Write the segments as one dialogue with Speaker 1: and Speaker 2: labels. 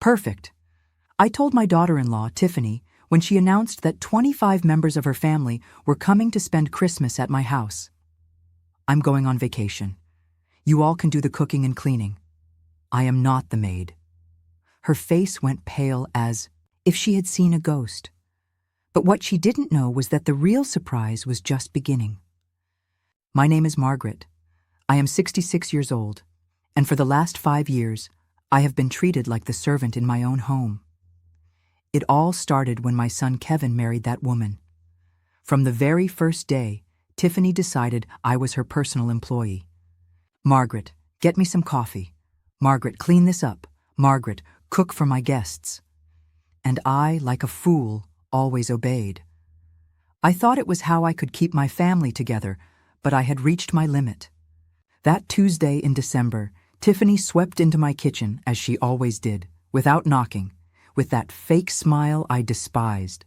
Speaker 1: Perfect. I told my daughter-in-law, Tiffany, when she announced that 25 members of her family were coming to spend Christmas at my house. I'm going on vacation. You all can do the cooking and cleaning. I am not the maid. Her face went pale as if she had seen a ghost. But what she didn't know was that the real surprise was just beginning. My name is Margaret. I am 66 years old, and for the last 5 years, I have been treated like the servant in my own home. It all started when my son Kevin married that woman. From the very first day, Tiffany decided I was her personal employee. Margaret, get me some coffee. Margaret, clean this up. Margaret, cook for my guests. And I, like a fool, always obeyed. I thought it was how I could keep my family together, but I had reached my limit. That Tuesday in December, Tiffany swept into my kitchen, as she always did, without knocking, with that fake smile I despised.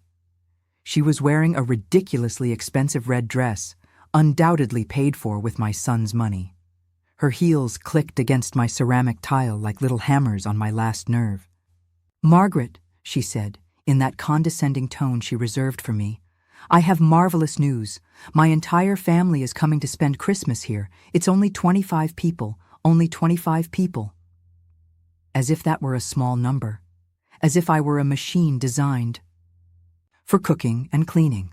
Speaker 1: She was wearing a ridiculously expensive red dress, undoubtedly paid for with my son's money. Her heels clicked against my ceramic tile like little hammers on my last nerve. "Margaret," she said, in that condescending tone she reserved for me, "I have marvelous news. My entire family is coming to spend Christmas here. It's only 25 people, only 25 people." As if that were a small number. As if I were a machine designed for cooking and cleaning.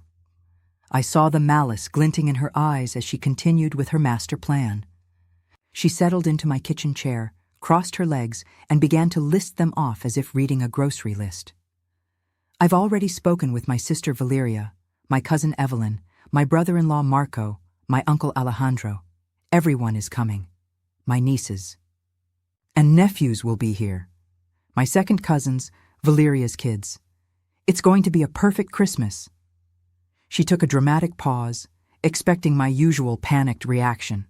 Speaker 1: I saw the malice glinting in her eyes as she continued with her master plan. She settled into my kitchen chair, crossed her legs, and began to list them off as if reading a grocery list. "I've already spoken with my sister Valeria, my cousin Evelyn, my brother-in-law Marco, my uncle Alejandro. Everyone is coming. My nieces. And nephews will be here. My second cousins, Valeria's kids. It's going to be a perfect Christmas." She took a dramatic pause, expecting my usual panicked reaction.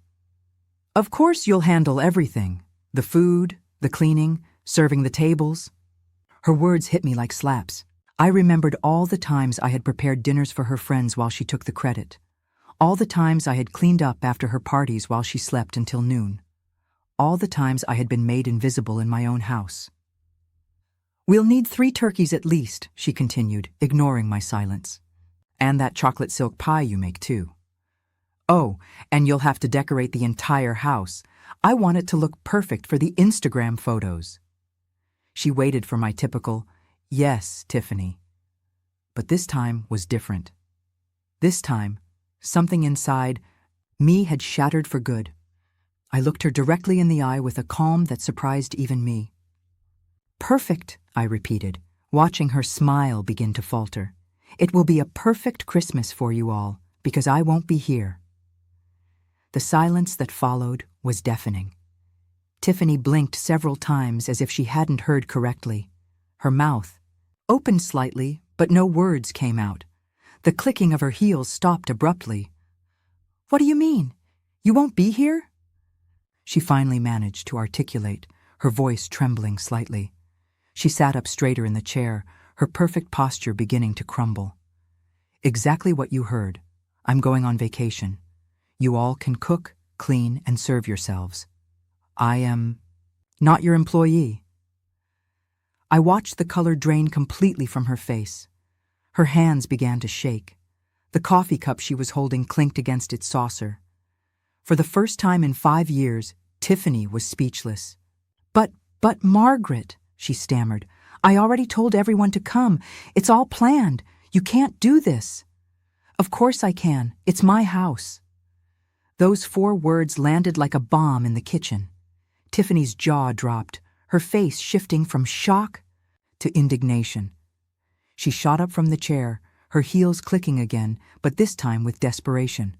Speaker 1: "Of course you'll handle everything. The food, the cleaning, serving the tables." Her words hit me like slaps. I remembered all the times I had prepared dinners for her friends while she took the credit. All the times I had cleaned up after her parties while she slept until noon. All the times I had been made invisible in my own house. "We'll need 3 turkeys at least," she continued, ignoring my silence. "And that chocolate silk pie you make too. Oh, and you'll have to decorate the entire house. I want it to look perfect for the Instagram photos." She waited for my typical, "Yes, Tiffany." But this time was different. This time, something inside me had shattered for good. I looked her directly in the eye with a calm that surprised even me. "Perfect," I repeated, watching her smile begin to falter. "It will be a perfect Christmas for you all, because I won't be here." The silence that followed was deafening. Tiffany blinked several times as if she hadn't heard correctly. Her mouth opened slightly, but no words came out. The clicking of her heels stopped abruptly. "What do you mean? You won't be here?" She finally managed to articulate, her voice trembling slightly. She sat up straighter in the chair, her perfect posture beginning to crumble. "Exactly what you heard. I'm going on vacation. You all can cook, clean, and serve yourselves. I am not your employee." I watched the color drain completely from her face. Her hands began to shake. The coffee cup she was holding clinked against its saucer. For the first time in 5 years, Tiffany was speechless. But Margaret," she stammered, "I already told everyone to come. It's all planned. You can't do this." "Of course I can. It's my house." Those 4 words landed like a bomb in the kitchen. Tiffany's jaw dropped, her face shifting from shock to indignation. She shot up from the chair, her heels clicking again, but this time with desperation.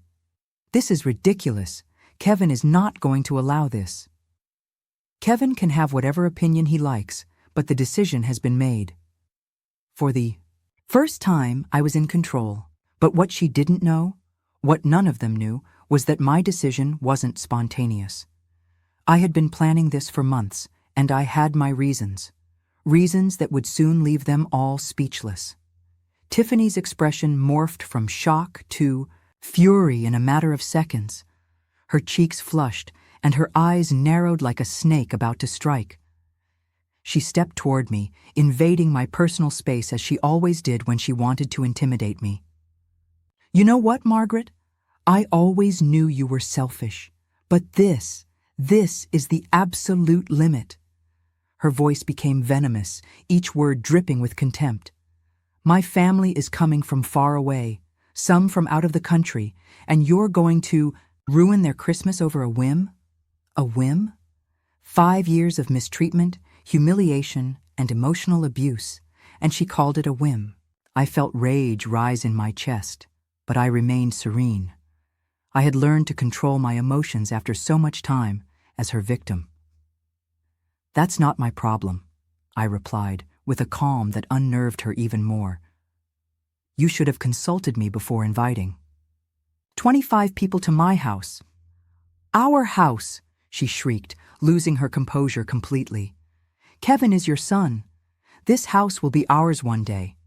Speaker 1: "This is ridiculous. Kevin is not going to allow this." "Kevin can have whatever opinion he likes, but the decision has been made." For the first time, I was in control. But what she didn't know, what none of them knew, was that my decision wasn't spontaneous. I had been planning this for months, and I had my reasons. Reasons that would soon leave them all speechless. Tiffany's expression morphed from shock to fury in a matter of seconds. Her cheeks flushed, and her eyes narrowed like a snake about to strike. She stepped toward me, invading my personal space as she always did when she wanted to intimidate me. "You know what, Margaret? I always knew you were selfish. But this is the absolute limit." Her voice became venomous, each word dripping with contempt. "My family is coming from far away, some from out of the country, and you're going to ruin their Christmas over a whim? A whim? 5 years of mistreatment, humiliation, and emotional abuse, and she called it a whim." I felt rage rise in my chest, but I remained serene. I had learned to control my emotions after so much time as her victim. "That's not my problem," I replied, with a calm that unnerved her even more. "You should have consulted me before inviting 25 people to my house." "Our house!" she shrieked, losing her composure completely. "Kevin is your son. This house will be ours one day."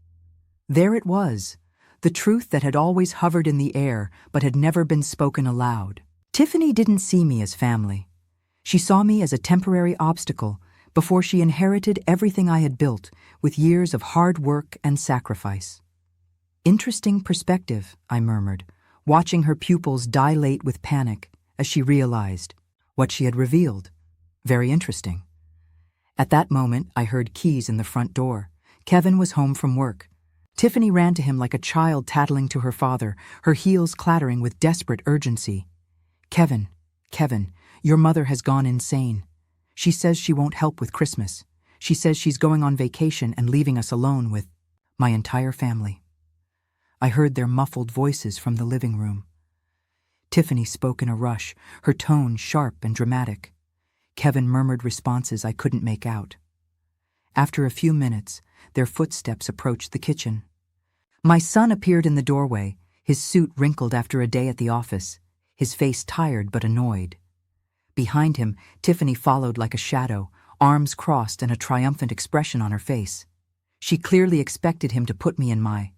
Speaker 1: There it was, the truth that had always hovered in the air but had never been spoken aloud. Tiffany didn't see me as family. She saw me as a temporary obstacle before she inherited everything I had built with years of hard work and sacrifice. "Interesting perspective," I murmured, watching her pupils dilate with panic as she realized what she had revealed. Very interesting. At that moment, I heard keys in the front door. Kevin was home from work. Tiffany ran to him like a child tattling to her father, her heels clattering with desperate urgency. Kevin, your mother has gone insane. She says she won't help with Christmas. She says she's going on vacation and leaving us alone with my entire family." I heard their muffled voices from the living room. Tiffany spoke in a rush, her tone sharp and dramatic. Kevin murmured responses I couldn't make out. After a few minutes, their footsteps approached the kitchen. My son appeared in the doorway, his suit wrinkled after a day at the office, his face tired but annoyed. Behind him, Tiffany followed like a shadow, arms crossed and a triumphant expression on her face. She clearly expected him to put me in my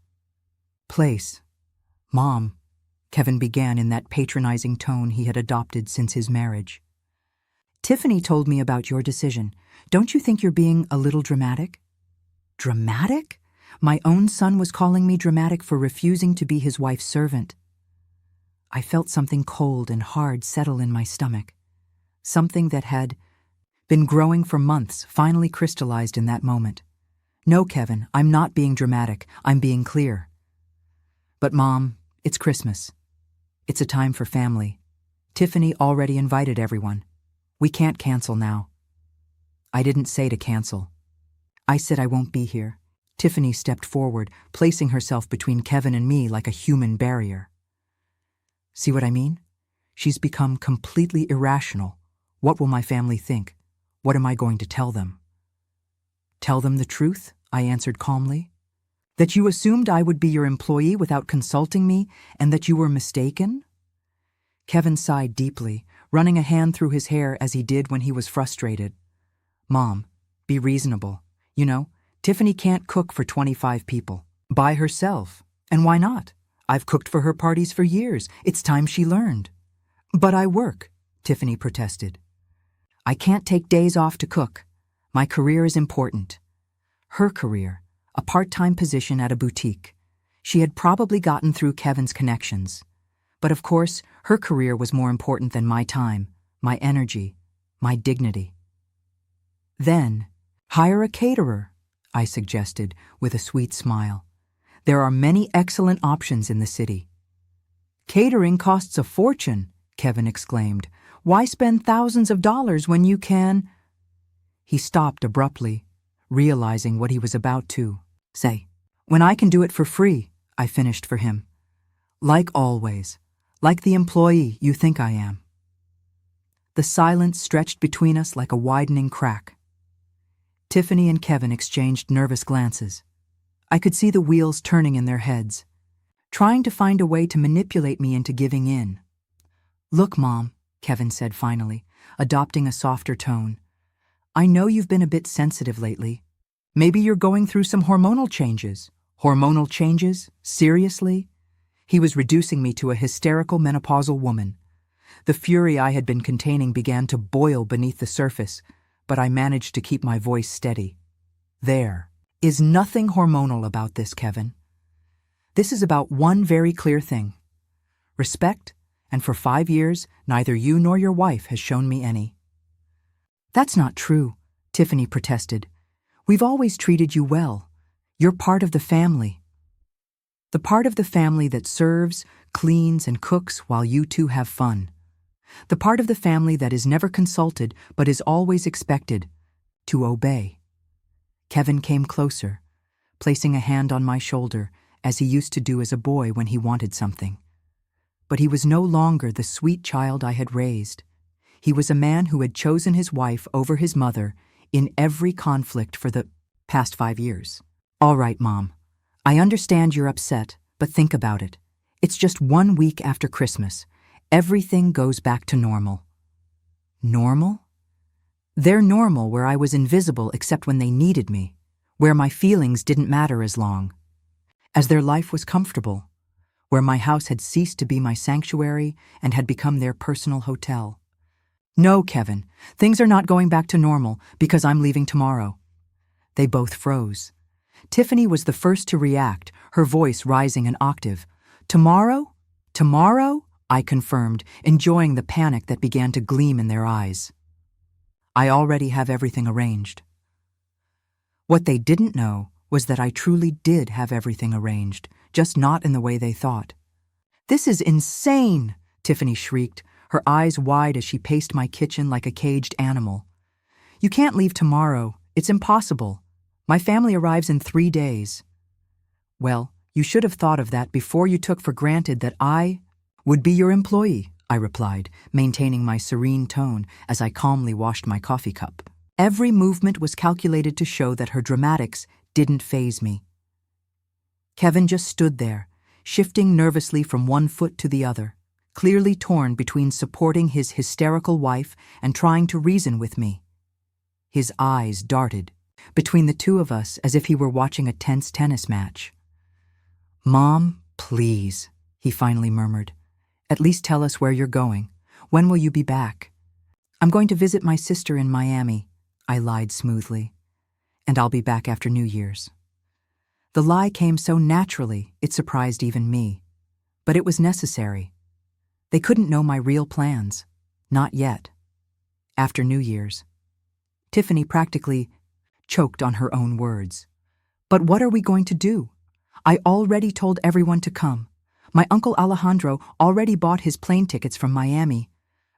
Speaker 1: place. "Mom," Kevin began in that patronizing tone he had adopted since his marriage. "Tiffany told me about your decision. Don't you think you're being a little dramatic?" Dramatic? My own son was calling me dramatic for refusing to be his wife's servant. I felt something cold and hard settle in my stomach. Something that had been growing for months finally crystallized in that moment. "No, Kevin, I'm not being dramatic. I'm being clear." "But Mom, it's Christmas. It's a time for family. Tiffany already invited everyone. We can't cancel now." "I didn't say to cancel. I said I won't be here." Tiffany stepped forward, placing herself between Kevin and me like a human barrier. "See what I mean? She's become completely irrational. What will my family think? What am I going to tell them?" "Tell them the truth," I answered calmly. "That you assumed I would be your employee without consulting me, and that you were mistaken?" Kevin sighed deeply, running a hand through his hair as he did when he was frustrated. "Mom, be reasonable. You know, Tiffany can't cook for 25 people. By herself. And why not? I've cooked for her parties for years. It's time she learned." "But I work," Tiffany protested. "I can't take days off to cook. My career is important." Her career, a part-time position at a boutique. She had probably gotten through Kevin's connections. But of course, her career was more important than my time, my energy, my dignity. "Then, hire a caterer," I suggested with a sweet smile. "There are many excellent options in the city." "Catering costs a fortune," Kevin exclaimed. "Why spend thousands of dollars when you can—" He stopped abruptly, realizing what he was about to say. "When I can do it for free," I finished for him. "Like always, like the employee you think I am." The silence stretched between us like a widening crack. Tiffany and Kevin exchanged nervous glances. I could see the wheels turning in their heads, trying to find a way to manipulate me into giving in. "Look, Mom," Kevin said finally, adopting a softer tone. "I know you've been a bit sensitive lately. Maybe you're going through some hormonal changes." "Hormonal changes? Seriously?" He was reducing me to a hysterical menopausal woman. The fury I had been containing began to boil beneath the surface, but I managed to keep my voice steady. There is nothing hormonal about this, Kevin. This is about one very clear thing. Respect, and for 5 years, neither you nor your wife has shown me any. That's not true, Tiffany protested. We've always treated you well. You're part of the family. The part of the family that serves, cleans, and cooks while you two have fun. The part of the family that is never consulted but is always expected to obey. Kevin came closer, placing a hand on my shoulder as he used to do as a boy when he wanted something. But he was no longer the sweet child I had raised. He was a man who had chosen his wife over his mother in every conflict for the past 5 years. All right, Mom. I understand you're upset, but think about it. It's just 1 week after Christmas. Everything goes back to normal. Normal? They're normal where I was invisible except when they needed me, where my feelings didn't matter as long, as their life was comfortable, where my house had ceased to be my sanctuary and had become their personal hotel. No, Kevin, things are not going back to normal because I'm leaving tomorrow. They both froze. Tiffany was the first to react, her voice rising an octave. Tomorrow? Tomorrow? I confirmed, enjoying the panic that began to gleam in their eyes. I already have everything arranged. What they didn't know was that I truly did have everything arranged, just not in the way they thought. This is insane, Tiffany shrieked, her eyes wide as she paced my kitchen like a caged animal. You can't leave tomorrow. It's impossible. My family arrives in 3 days. Well, you should have thought of that before you took for granted that I would be your employee, I replied, maintaining my serene tone as I calmly washed my coffee cup. Every movement was calculated to show that her dramatics didn't faze me. Kevin just stood there, shifting nervously from one foot to the other, clearly torn between supporting his hysterical wife and trying to reason with me. His eyes darted between the two of us as if he were watching a tense tennis match. Mom, please, he finally murmured. At least tell us where you're going. When will you be back? I'm going to visit my sister in Miami, I lied smoothly. And I'll be back after New Year's. The lie came so naturally, it surprised even me. But it was necessary. They couldn't know my real plans. Not yet. After New Year's. Tiffany practically choked on her own words. But what are we going to do? I already told everyone to come. My uncle Alejandro already bought his plane tickets from Miami.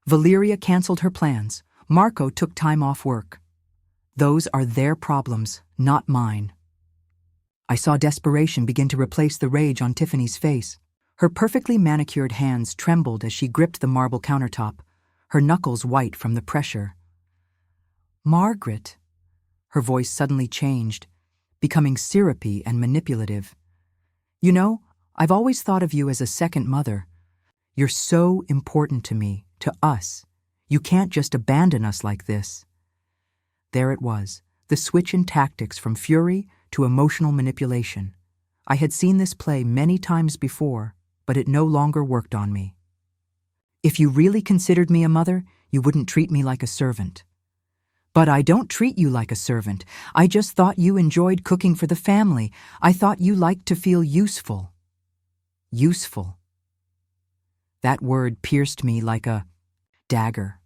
Speaker 1: Valeria canceled her plans. Marco took time off work. Those are their problems, not mine. I saw desperation begin to replace the rage on Tiffany's face. Her perfectly manicured hands trembled as she gripped the marble countertop, her knuckles white from the pressure. Margaret. Her voice suddenly changed, becoming syrupy and manipulative. You know, I've always thought of you as a second mother. You're so important to me, to us. You can't just abandon us like this. There it was, the switch in tactics from fury to emotional manipulation. I had seen this play many times before, but it no longer worked on me. If you really considered me a mother, you wouldn't treat me like a servant. But I don't treat you like a servant. I just thought you enjoyed cooking for the family. I thought you liked to feel useful. Useful. That word pierced me like a dagger.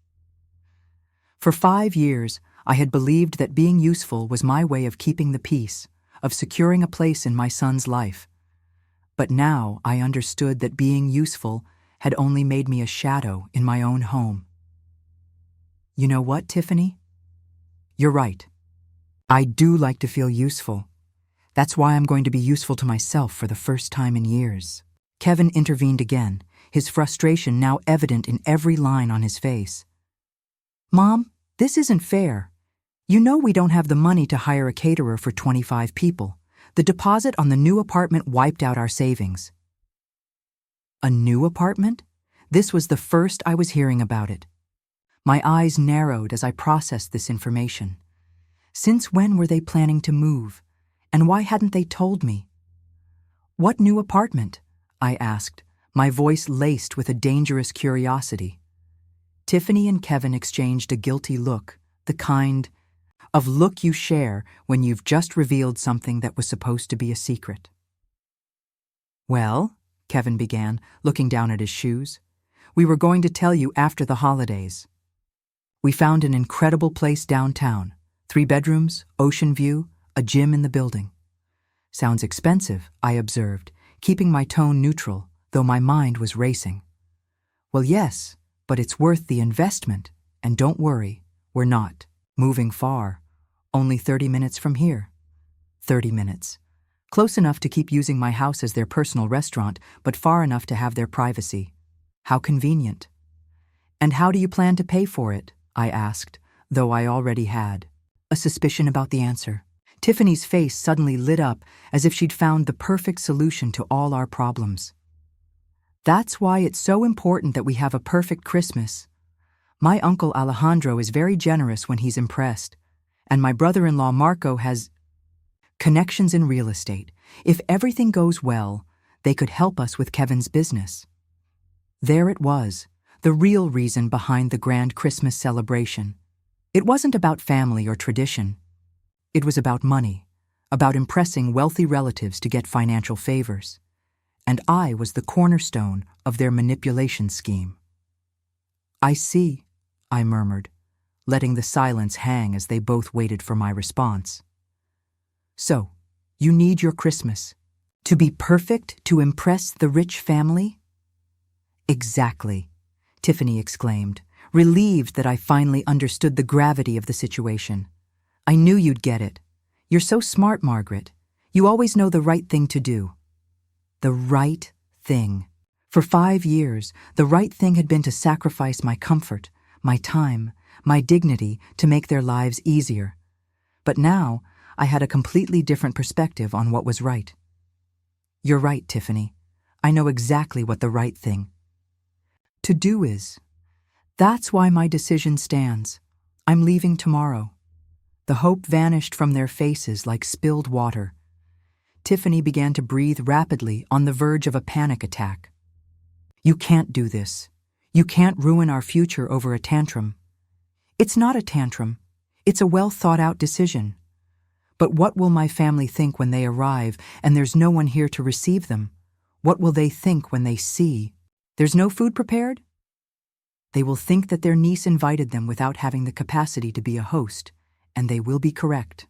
Speaker 1: For 5 years, I had believed that being useful was my way of keeping the peace, of securing a place in my son's life. But now I understood that being useful had only made me a shadow in my own home. You know what, Tiffany? You're right. I do like to feel useful. That's why I'm going to be useful to myself for the first time in years. Kevin intervened again, his frustration now evident in every line on his face. Mom, this isn't fair. You know we don't have the money to hire a caterer for 25 people. The deposit on the new apartment wiped out our savings. A new apartment? This was the first I was hearing about it. My eyes narrowed as I processed this information. Since when were they planning to move? And why hadn't they told me? What new apartment? I asked, my voice laced with a dangerous curiosity. Tiffany and Kevin exchanged a guilty look, the kind of look you share when you've just revealed something that was supposed to be a secret. "Well," Kevin began, looking down at his shoes, "we were going to tell you after the holidays. We found an incredible place downtown. 3 bedrooms, ocean view, a gym in the building." "Sounds expensive," I observed, keeping my tone neutral, though my mind was racing. "Well, yes, but it's worth the investment. And don't worry, we're not moving far. Only 30 minutes from here." 30 minutes. Close enough to keep using my house as their personal restaurant, but far enough to have their privacy. How convenient. "And how do you plan to pay for it?" I asked, though I already had a suspicion about the answer. Tiffany's face suddenly lit up as if she'd found the perfect solution to all our problems. "That's why it's so important that we have a perfect Christmas. My uncle Alejandro is very generous when he's impressed, and my brother-in-law Marco has connections in real estate. If everything goes well, they could help us with Kevin's business." There it was, the real reason behind the grand Christmas celebration. It wasn't about family or tradition. It was about money, about impressing wealthy relatives to get financial favors. And I was the cornerstone of their manipulation scheme. "I see," I murmured, letting the silence hang as they both waited for my response. "So, you need your Christmas to be perfect to impress the rich family?" "Exactly," Tiffany exclaimed, relieved that I finally understood the gravity of the situation. "I knew you'd get it. You're so smart, Margaret. You always know the right thing to do." The right thing. For 5 years, the right thing had been to sacrifice my comfort, my time, my dignity to make their lives easier. But now, I had a completely different perspective on what was right. "You're right, Tiffany. I know exactly what the right thing to do is. That's why my decision stands. I'm leaving tomorrow." The hope vanished from their faces like spilled water. Tiffany began to breathe rapidly, on the verge of a panic attack. "You can't do this. You can't ruin our future over a tantrum." "It's not a tantrum. It's a well-thought-out decision. But what will my family think when they arrive and there's no one here to receive them? What will they think when they see there's no food prepared? They will think that their niece invited them without having the capacity to be a host, and they will be correct."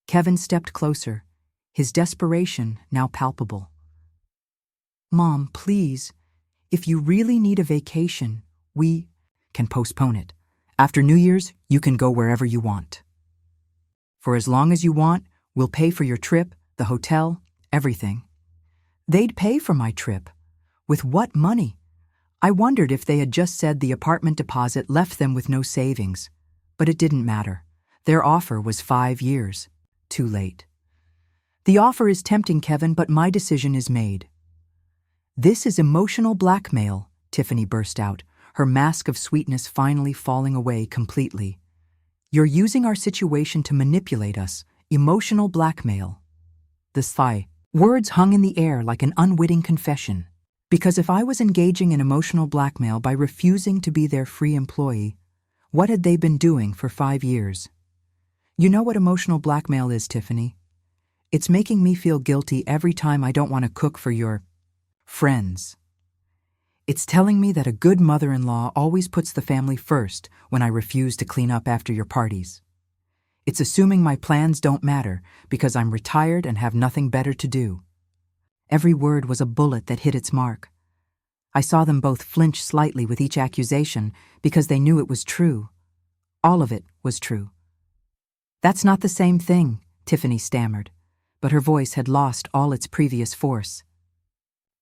Speaker 1: Kevin stepped closer, his desperation now palpable. "Mom, please, if you really need a vacation, we can postpone it. After New Year's, you can go wherever you want. For as long as you want, we'll pay for your trip, the hotel, everything." They'd pay for my trip. With what money? I wondered if they had just said the apartment deposit left them with no savings. But it didn't matter. Their offer was 5 years. Too late. "The offer is tempting, Kevin, but my decision is made." "This is emotional blackmail," Tiffany burst out, her mask of sweetness finally falling away completely. "You're using our situation to manipulate us. Emotional blackmail." The words hung in the air like an unwitting confession. Because if I was engaging in emotional blackmail by refusing to be their free employee, what had they been doing for 5 years? "You know what emotional blackmail is, Tiffany? It's making me feel guilty every time I don't want to cook for your friends. It's telling me that a good mother-in-law always puts the family first when I refuse to clean up after your parties. It's assuming my plans don't matter because I'm retired and have nothing better to do." Every word was a bullet that hit its mark. I saw them both flinch slightly with each accusation because they knew it was true. All of it was true. "That's not the same thing," Tiffany stammered, but her voice had lost all its previous force.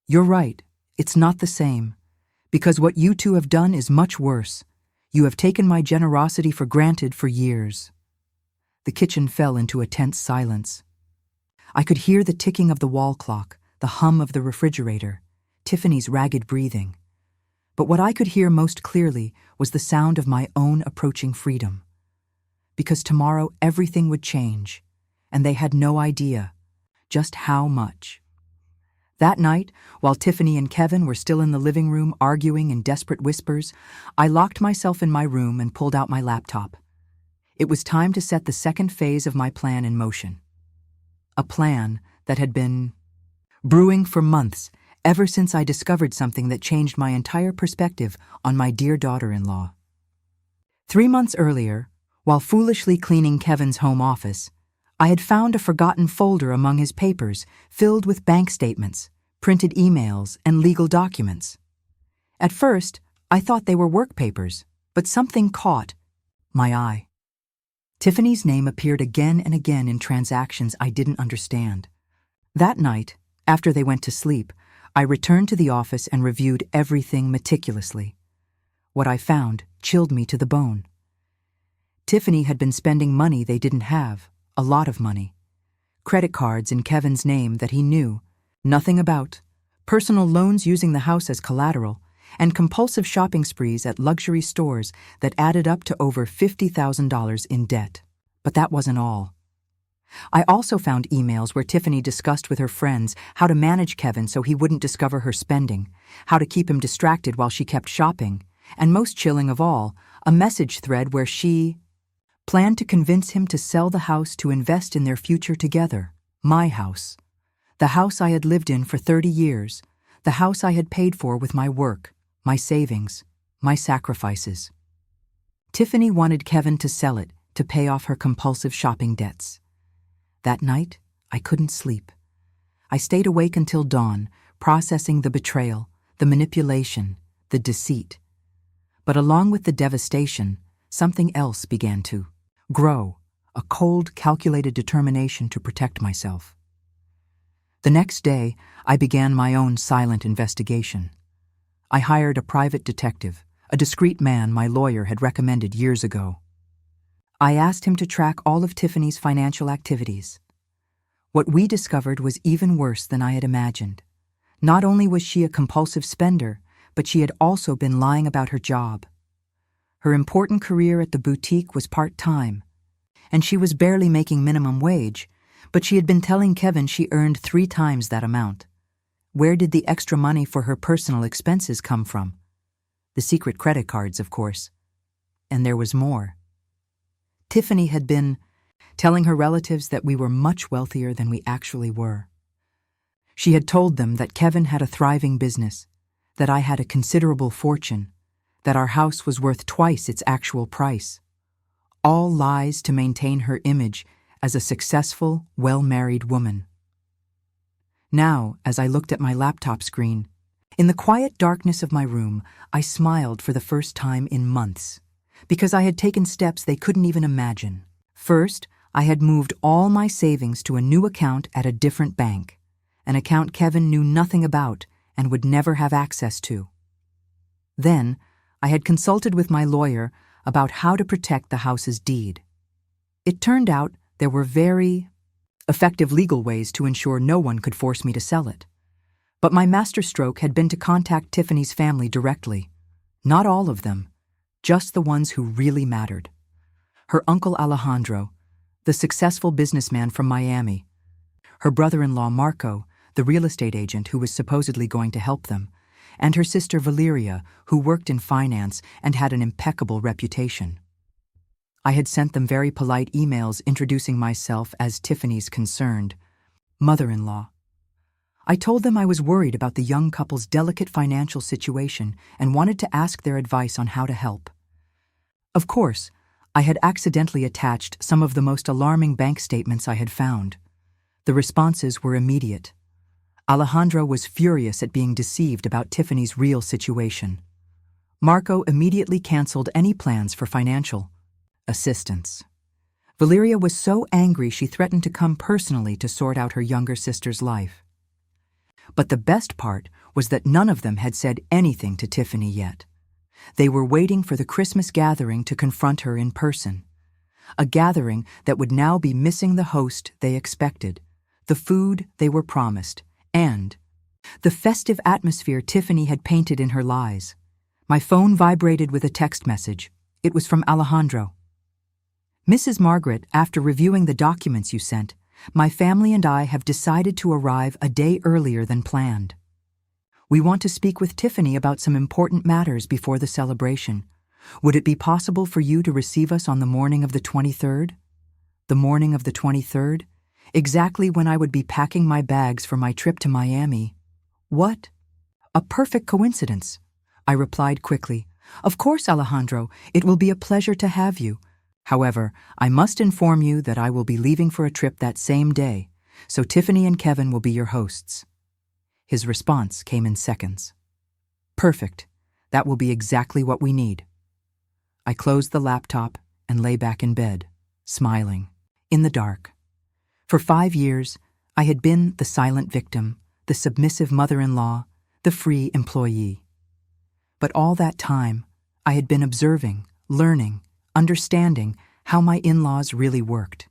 Speaker 1: "You're right, it's not the same. Because what you two have done is much worse. You have taken my generosity for granted for years." The kitchen fell into a tense silence. I could hear the ticking of the wall clock, the hum of the refrigerator, Tiffany's ragged breathing. But what I could hear most clearly was the sound of my own approaching freedom. Because tomorrow everything would change, and they had no idea just how much. That night, while Tiffany and Kevin were still in the living room arguing in desperate whispers, I locked myself in my room and pulled out my laptop. It was time to set the second phase of my plan in motion. A plan that had been brewing for months, ever since I discovered something that changed my entire perspective on my dear daughter-in-law. 3 months earlier, while foolishly cleaning Kevin's home office, I had found a forgotten folder among his papers filled with bank statements, printed emails, and legal documents. At first, I thought they were work papers, but something caught my eye. Tiffany's name appeared again and again in transactions I didn't understand. That night, after they went to sleep, I returned to the office and reviewed everything meticulously. What I found chilled me to the bone. Tiffany had been spending money they didn't have, a lot of money. Credit cards in Kevin's name that he knew nothing about, personal loans using the house as collateral, and compulsive shopping sprees at luxury stores that added up to over $50,000 in debt. But that wasn't all. I also found emails where Tiffany discussed with her friends how to manage Kevin so he wouldn't discover her spending, how to keep him distracted while she kept shopping, and most chilling of all, a message thread where she planned to convince him to sell the house to invest in their future together. My house. The house I had lived in for 30 years, the house I had paid for with my work, my savings, my sacrifices. Tiffany wanted Kevin to sell it to pay off her compulsive shopping debts. That night, I couldn't sleep. I stayed awake until dawn, processing the betrayal, the manipulation, the deceit. But along with the devastation, something else began to grow, a cold, calculated determination to protect myself. The next day, I began my own silent investigation. I hired a private detective, a discreet man my lawyer had recommended years ago. I asked him to track all of Tiffany's financial activities. What we discovered was even worse than I had imagined. Not only was she a compulsive spender, but she had also been lying about her job. Her important career at the boutique was part-time, and she was barely making minimum wage, but she had been telling Kevin she earned 3 times that amount. Where did the extra money for her personal expenses come from? The secret credit cards, of course. And there was more. Tiffany had been telling her relatives that we were much wealthier than we actually were. She had told them that Kevin had a thriving business, that I had a considerable fortune, that our house was worth twice its actual price. All lies to maintain her image as a successful, well-married woman. Now, as I looked at my laptop screen, in the quiet darkness of my room, I smiled for the first time in months, because I had taken steps they couldn't even imagine. First, I had moved all my savings to a new account at a different bank, an account Kevin knew nothing about and would never have access to. Then, I had consulted with my lawyer about how to protect the house's deed. It turned out there were very effective legal ways to ensure no one could force me to sell it. But my masterstroke had been to contact Tiffany's family directly. Not all of them, just the ones who really mattered. Her uncle Alejandro, the successful businessman from Miami. Her brother-in-law Marco, the real estate agent who was supposedly going to help them. And her sister Valeria, who worked in finance and had an impeccable reputation. I had sent them very polite emails introducing myself as Tiffany's concerned mother-in-law. I told them I was worried about the young couple's delicate financial situation and wanted to ask their advice on how to help. Of course, I had accidentally attached some of the most alarming bank statements I had found. The responses were immediate. Alejandro was furious at being deceived about Tiffany's real situation. Marco immediately canceled any plans for financial assistance. Valeria was so angry she threatened to come personally to sort out her younger sister's life. But the best part was that none of them had said anything to Tiffany yet. They were waiting for the Christmas gathering to confront her in person. A gathering that would now be missing the host they expected, the food they were promised, and the festive atmosphere Tiffany had painted in her lies. My phone vibrated with a text message. It was from Alejandro. Mrs. Margaret, after reviewing the documents you sent, my family and I have decided to arrive a day earlier than planned. We want to speak with Tiffany about some important matters before the celebration. Would it be possible for you to receive us on the morning of the 23rd? The morning of the 23rd? Exactly when I would be packing my bags for my trip to Miami. What? A perfect coincidence, I replied quickly. Of course, Alejandro, it will be a pleasure to have you. However, I must inform you that I will be leaving for a trip that same day, so Tiffany and Kevin will be your hosts. His response came in seconds. Perfect. That will be exactly what we need. I closed the laptop and lay back in bed, smiling, in the dark. For 5 years, I had been the silent victim, the submissive mother-in-law, the free employee. But all that time, I had been observing, learning, understanding how my in-laws really worked.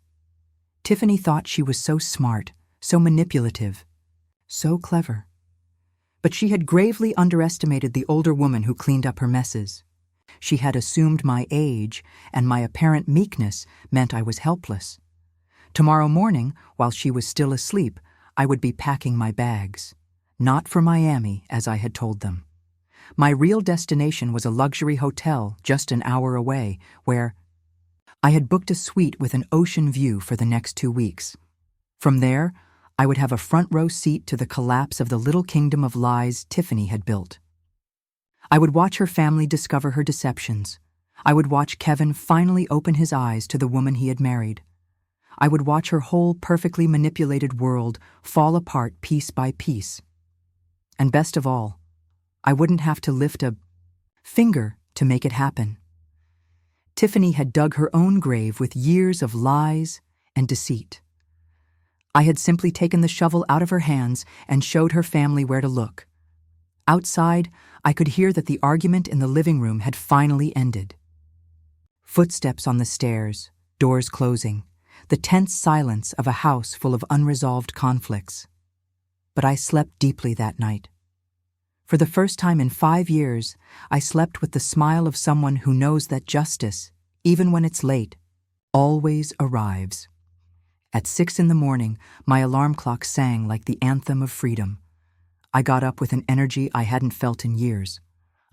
Speaker 1: Tiffany thought she was so smart, so manipulative, so clever. But she had gravely underestimated the older woman who cleaned up her messes. She had assumed my age, and my apparent meekness meant I was helpless. Tomorrow morning, while she was still asleep, I would be packing my bags. Not for Miami, as I had told them. My real destination was a luxury hotel just an hour away, where I had booked a suite with an ocean view for the next 2 weeks. From there, I would have a front-row seat to the collapse of the little kingdom of lies Tiffany had built. I would watch her family discover her deceptions. I would watch Kevin finally open his eyes to the woman he had married. I would watch her whole perfectly manipulated world fall apart piece by piece. And best of all, I wouldn't have to lift a finger to make it happen. Tiffany had dug her own grave with years of lies and deceit. I had simply taken the shovel out of her hands and showed her family where to look. Outside, I could hear that the argument in the living room had finally ended. Footsteps on the stairs, doors closing, the tense silence of a house full of unresolved conflicts. But I slept deeply that night. For the first time in 5 years, I slept with the smile of someone who knows that justice, even when it's late, always arrives. At 6 a.m, my alarm clock sang like the anthem of freedom. I got up with an energy I hadn't felt in years.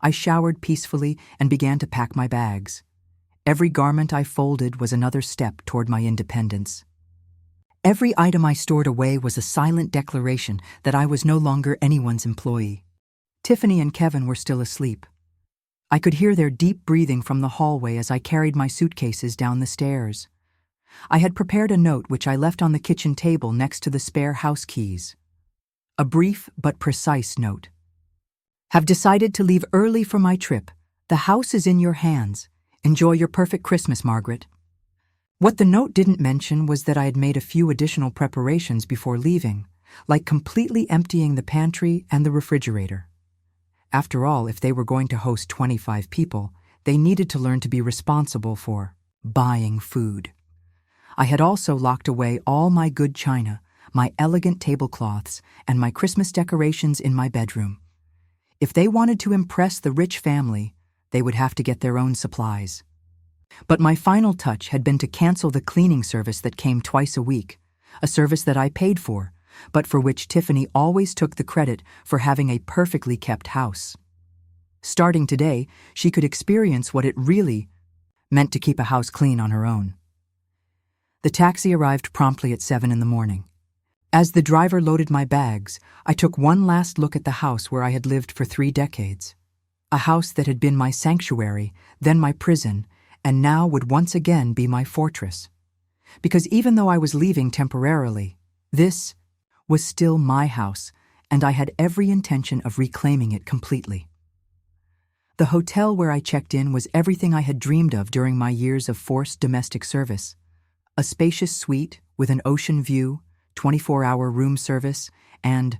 Speaker 1: I showered peacefully and began to pack my bags. Every garment I folded was another step toward my independence. Every item I stored away was a silent declaration that I was no longer anyone's employee. Tiffany and Kevin were still asleep. I could hear their deep breathing from the hallway as I carried my suitcases down the stairs. I had prepared a note which I left on the kitchen table next to the spare house keys. A brief but precise note. Have decided to leave early for my trip. The house is in your hands. Enjoy your perfect Christmas, Margaret. What the note didn't mention was that I had made a few additional preparations before leaving, like completely emptying the pantry and the refrigerator. After all, if they were going to host 25 people, they needed to learn to be responsible for buying food. I had also locked away all my good china, my elegant tablecloths, and my Christmas decorations in my bedroom. If they wanted to impress the rich family, they would have to get their own supplies. But my final touch had been to cancel the cleaning service that came twice a week, a service that I paid for, but for which Tiffany always took the credit for having a perfectly kept house. Starting today, she could experience what it really meant to keep a house clean on her own. The taxi arrived promptly at 7 a.m. As the driver loaded my bags, I took one last look at the house where I had lived for 3 decades. A house that had been my sanctuary, then my prison, and now would once again be my fortress. Because even though I was leaving temporarily, this was still my house, and I had every intention of reclaiming it completely. The hotel where I checked in was everything I had dreamed of during my years of forced domestic service. A spacious suite with an ocean view, 24-hour room service, and,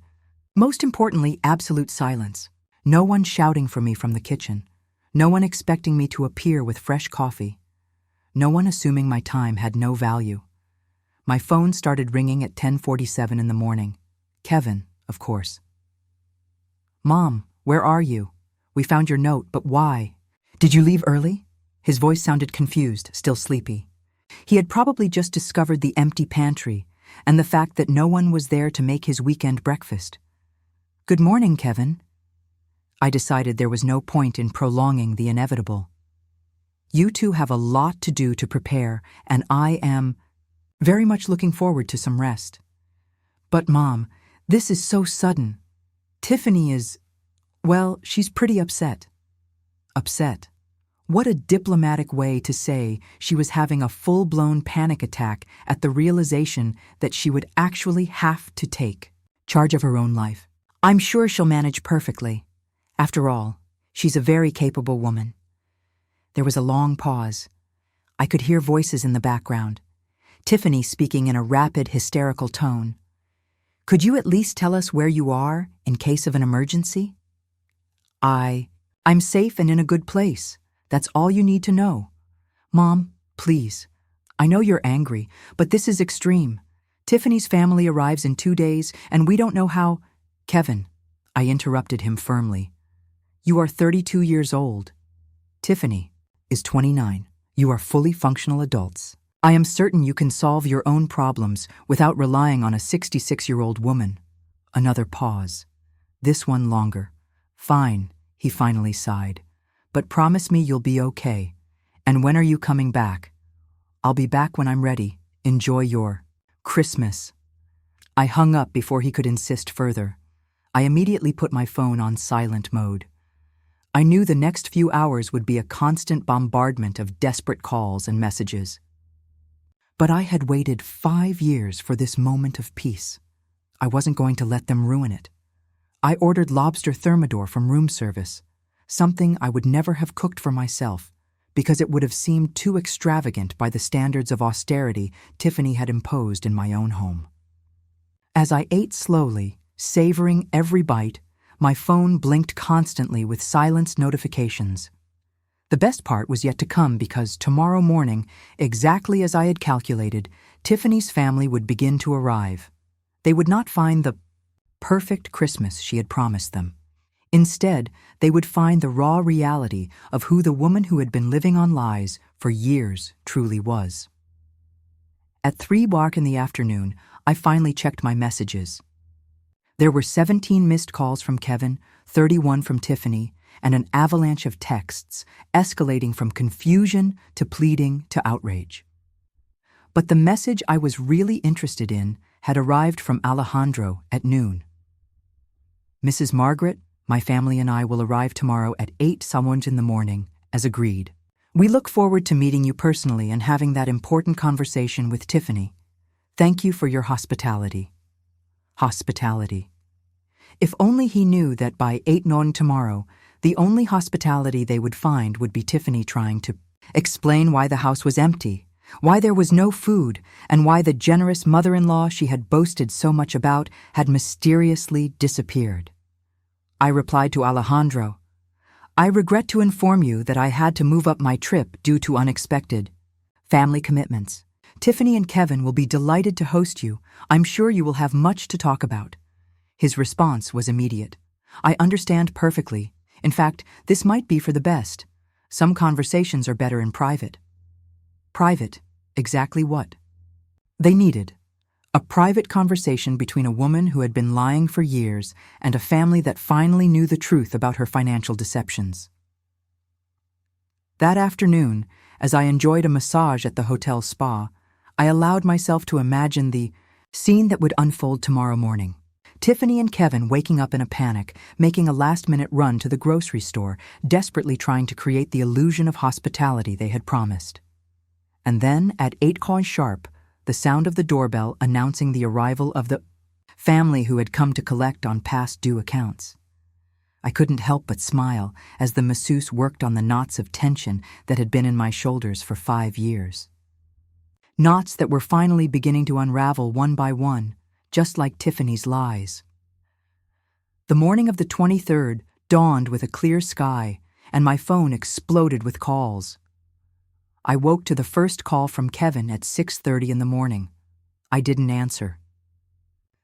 Speaker 1: most importantly, absolute silence. No one shouting for me from the kitchen. No one expecting me to appear with fresh coffee. No one assuming my time had no value. My phone started ringing at 10:47 in the morning. Kevin, of course. Mom, where are you? We found your note, but why? Did you leave early? His voice sounded confused, still sleepy. He had probably just discovered the empty pantry and the fact that no one was there to make his weekend breakfast. Good morning, Kevin. I decided there was no point in prolonging the inevitable. You two have a lot to do to prepare, and I am very much looking forward to some rest. But Mom, this is so sudden. Tiffany is, well, she's pretty upset. Upset? What a diplomatic way to say she was having a full-blown panic attack at the realization that she would actually have to take charge of her own life. I'm sure she'll manage perfectly. After all, she's a very capable woman. There was a long pause. I could hear voices in the background. Tiffany speaking in a rapid, hysterical tone. Could you at least tell us where you are in case of an emergency? I'm safe and in a good place. That's all you need to know. Mom, please. I know you're angry, but this is extreme. Tiffany's family arrives in 2 days, and we don't know how— Kevin, I interrupted him firmly. You are 32 years old. Tiffany is 29. You are fully functional adults. I am certain you can solve your own problems without relying on a 66-year-old woman. Another pause. This one longer. Fine, he finally sighed. But promise me you'll be okay. And when are you coming back? I'll be back when I'm ready. Enjoy your Christmas. I hung up before he could insist further. I immediately put my phone on silent mode. I knew the next few hours would be a constant bombardment of desperate calls and messages. But I had waited 5 years for this moment of peace. I wasn't going to let them ruin it. I ordered lobster thermidor from room service, something I would never have cooked for myself because it would have seemed too extravagant by the standards of austerity Tiffany had imposed in my own home. As I ate slowly, savoring every bite, my phone blinked constantly with silenced notifications. The best part was yet to come because tomorrow morning, exactly as I had calculated, Tiffany's family would begin to arrive. They would not find the perfect Christmas she had promised them. Instead, they would find the raw reality of who the woman who had been living on lies for years truly was. At 3:00 in the afternoon, I finally checked my messages. There were 17 missed calls from Kevin, 31 from Tiffany, and an avalanche of texts, escalating from confusion to pleading to outrage. But the message I was really interested in had arrived from Alejandro at noon. Mrs. Margaret, my family and I will arrive tomorrow at 8 in the morning, as agreed. We look forward to meeting you personally and having that important conversation with Tiffany. Thank you for your hospitality. Hospitality. If only he knew that by 8 tomorrow, the only hospitality they would find would be Tiffany trying to explain why the house was empty, why there was no food, and why the generous mother-in-law she had boasted so much about had mysteriously disappeared. I replied to Alejandro, I regret to inform you that I had to move up my trip due to unexpected family commitments. Tiffany and Kevin will be delighted to host you. I'm sure you will have much to talk about. His response was immediate. I understand perfectly. In fact, this might be for the best. Some conversations are better in private. Private? Exactly what? They needed a private conversation between a woman who had been lying for years and a family that finally knew the truth about her financial deceptions. That afternoon, as I enjoyed a massage at the hotel spa, I allowed myself to imagine the scene that would unfold tomorrow morning. Tiffany and Kevin waking up in a panic, making a last-minute run to the grocery store, desperately trying to create the illusion of hospitality they had promised. And then, at 8 sharp, the sound of the doorbell announcing the arrival of the family who had come to collect on past due accounts. I couldn't help but smile as the masseuse worked on the knots of tension that had been in my shoulders for 5 years. Knots that were finally beginning to unravel one by one, just like Tiffany's lies. The morning of the 23rd dawned with a clear sky, and my phone exploded with calls. I woke to the first call from Kevin at 6:30 in the morning. I didn't answer.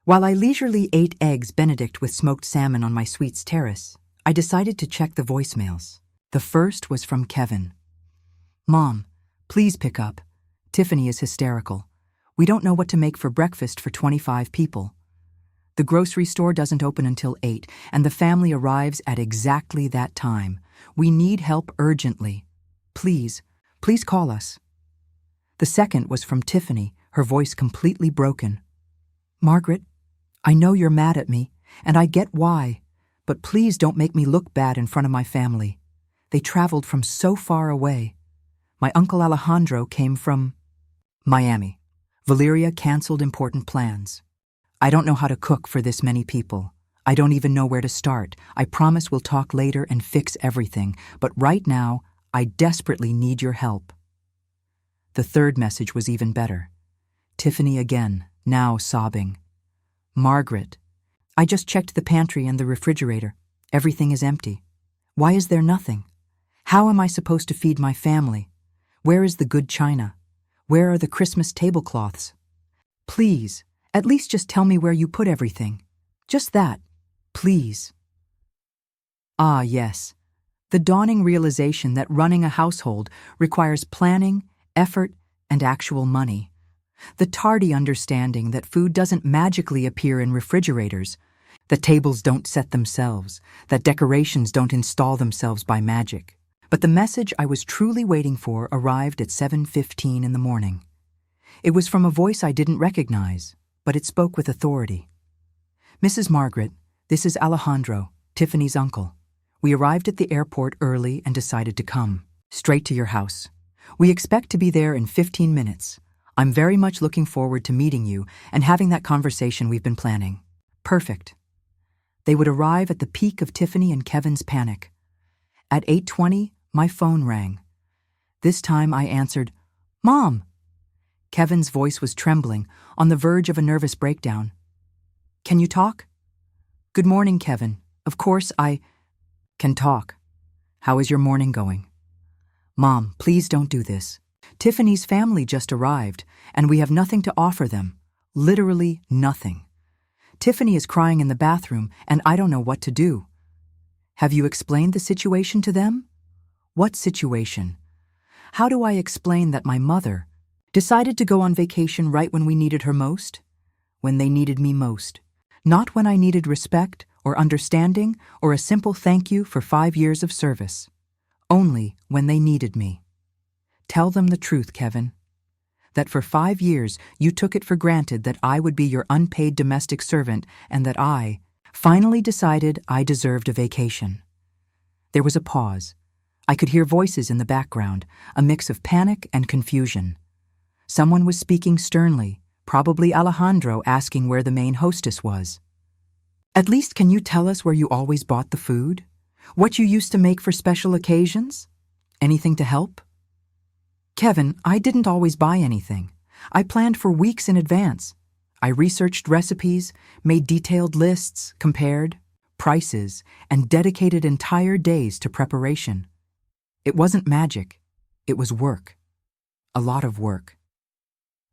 Speaker 1: While I leisurely ate eggs Benedict with smoked salmon on my suite's terrace, I decided to check the voicemails. The first was from Kevin. Mom, please pick up. Tiffany is hysterical. We don't know what to make for breakfast for 25 people. The grocery store doesn't open until 8, and the family arrives at exactly that time. We need help urgently. Please, Please call us. The second was from Tiffany, her voice completely broken. Margaret, I know you're mad at me, and I get why, but please don't make me look bad in front of my family. They traveled from so far away. My uncle Alejandro came from Miami. Valeria canceled important plans. I don't know how to cook for this many people. I don't even know where to start. I promise we'll talk later and fix everything, but right now, I desperately need your help. The third message was even better. Tiffany again, now sobbing. Margaret, I just checked the pantry and the refrigerator. Everything is empty. Why is there nothing? How am I supposed to feed my family? Where is the good china? Where are the Christmas tablecloths? Please, at least just tell me where you put everything. Just that, please. Ah, yes. The dawning realization that running a household requires planning, effort, and actual money. The tardy understanding that food doesn't magically appear in refrigerators, that tables don't set themselves, that decorations don't install themselves by magic. But the message I was truly waiting for arrived at 7:15 in the morning. It was from a voice I didn't recognize, but it spoke with authority. Mrs. Margaret, this is Alejandro, Tiffany's uncle. We arrived at the airport early and decided to come straight to your house. We expect to be there in 15 minutes. I'm very much looking forward to meeting you and having that conversation we've been planning. Perfect. They would arrive at the peak of Tiffany and Kevin's panic. At 8:20, my phone rang. This time I answered, Mom! Kevin's voice was trembling, on the verge of a nervous breakdown. Can you talk? Good morning, Kevin. Of course I can talk. How is your morning going? Mom, please don't do this. Tiffany's family just arrived, and we have nothing to offer them. Literally nothing. Tiffany is crying in the bathroom, and I don't know what to do. Have you explained the situation to them? What situation? How do I explain that my mother decided to go on vacation right when we needed her most? When they needed me most. Not when I needed respect or understanding or a simple thank you for 5 years of service. Only when they needed me. Tell them the truth, Kevin. That for 5 years you took it for granted that I would be your unpaid domestic servant and that I finally decided I deserved a vacation. There was a pause. I could hear voices in the background, a mix of panic and confusion. Someone was speaking sternly, probably Alejandro asking where the main hostess was. At least can you tell us where you always bought the food? What you used to make for special occasions? Anything to help? Kevin, I didn't always buy anything. I planned for weeks in advance. I researched recipes, made detailed lists, compared prices, and dedicated entire days to preparation. It wasn't magic. It was work. A lot of work.